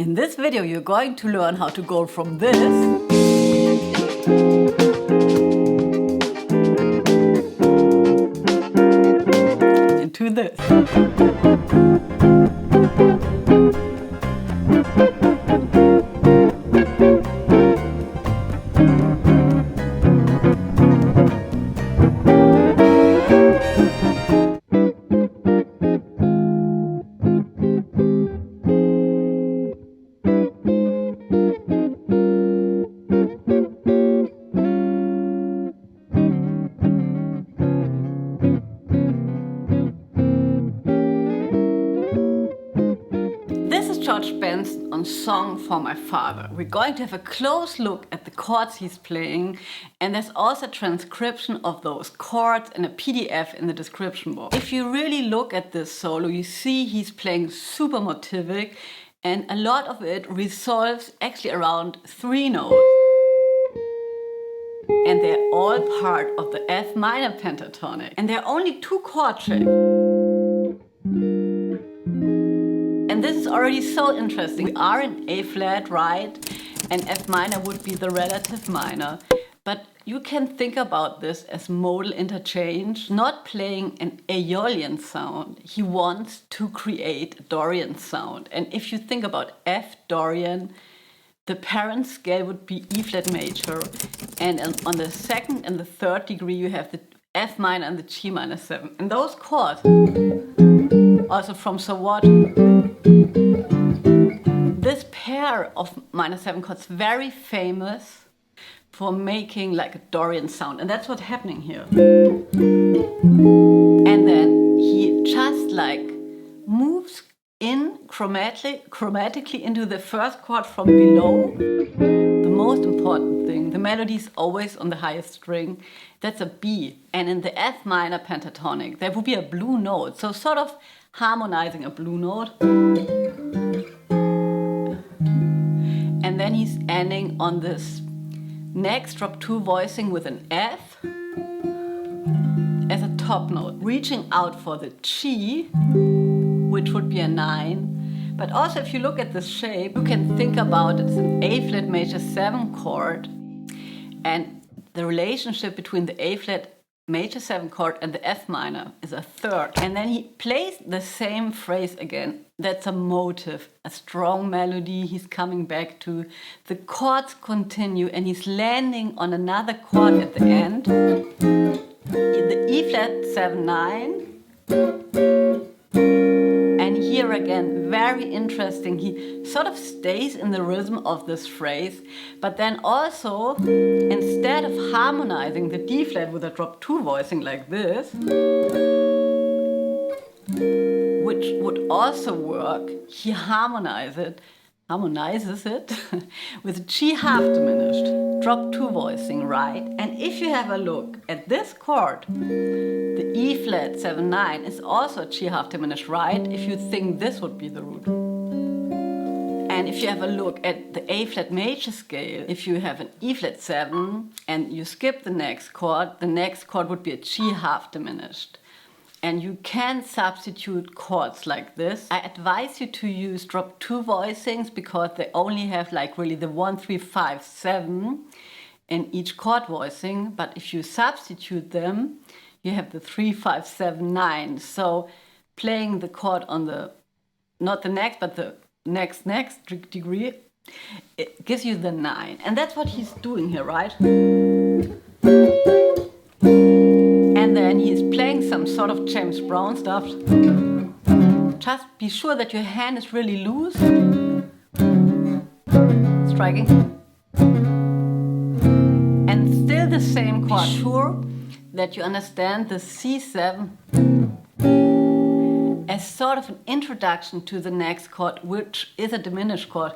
In this video you're going to learn how to go from this into this. Benson on Song for My Father. We're going to have a close look at the chords he's playing, and there's also a transcription of those chords and a PDF in the description box. If you really look at this solo, you see he's playing super motivic, and a lot of it resolves actually around 3 notes. And they're all part of the F minor pentatonic. And there are only 2 chord shapes. And this is already so interesting. We are in A flat, right? And F minor would be the relative minor. But you can think about this as modal interchange, not playing an Aeolian sound. He wants to create a Dorian sound. And if you think about F Dorian, the parent scale would be E flat major. And on the 2nd and the 3rd degree, you have the F minor and the G minor 7. And those chords, also from So What, this pair of minor 7 chords, very famous for making like a Dorian sound, and that's what's happening here. And then he just like moves in chromatically into the first chord from below. The most important thing, the melody is always on the highest string. That's a B. And in the F minor pentatonic, there would be a blue note. So sort of harmonizing a blue note. And then he's ending on this next drop 2 voicing with an F as a top note, reaching out for the G, which would be a 9. But also if you look at this shape, you can think about it's an A flat major 7 chord, and the relationship between the A flat major 7 chord and the F minor is a 3rd. And then he plays the same phrase again. That's a motive, a strong melody he's coming back to. The chords continue and he's landing on another chord at the end. The E flat 7-9. And here again, very interesting, he sort of stays in the rhythm of this phrase, but then also, instead of harmonizing the D flat with a drop 2 voicing like this, which would also work, he harmonizes it with a G half diminished, drop 2 voicing, right? And if you have a look at this chord, the E flat 7-9 is also a G half diminished, right? If you think this would be the root. And if you have a look at the A flat major scale, if you have an E flat 7 and you skip the next chord would be a G half diminished. And you can substitute chords like this. I advise you to use drop 2 voicings because they only have like really the 1, 3, 5, 7 in each chord voicing. But if you substitute them, you have the 3, 5, 7, 9. So playing the chord on the, not the next, but the next degree, it gives you the 9. And that's what he's doing here, right? And then he's playing some sort of James Brown stuff. Just be sure that your hand is really loose. Striking. And still the same chord. Be sure that you understand the C7 as sort of an introduction to the next chord, which is a diminished chord.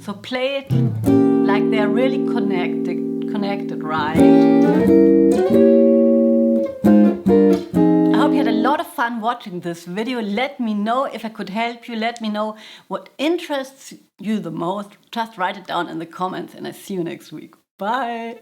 So play it like they're really connected, right? I hope you had a lot of fun watching this video. Let me know if I could help you. Let me know what interests you the most. Just write it down in the comments and I see you next week. Bye!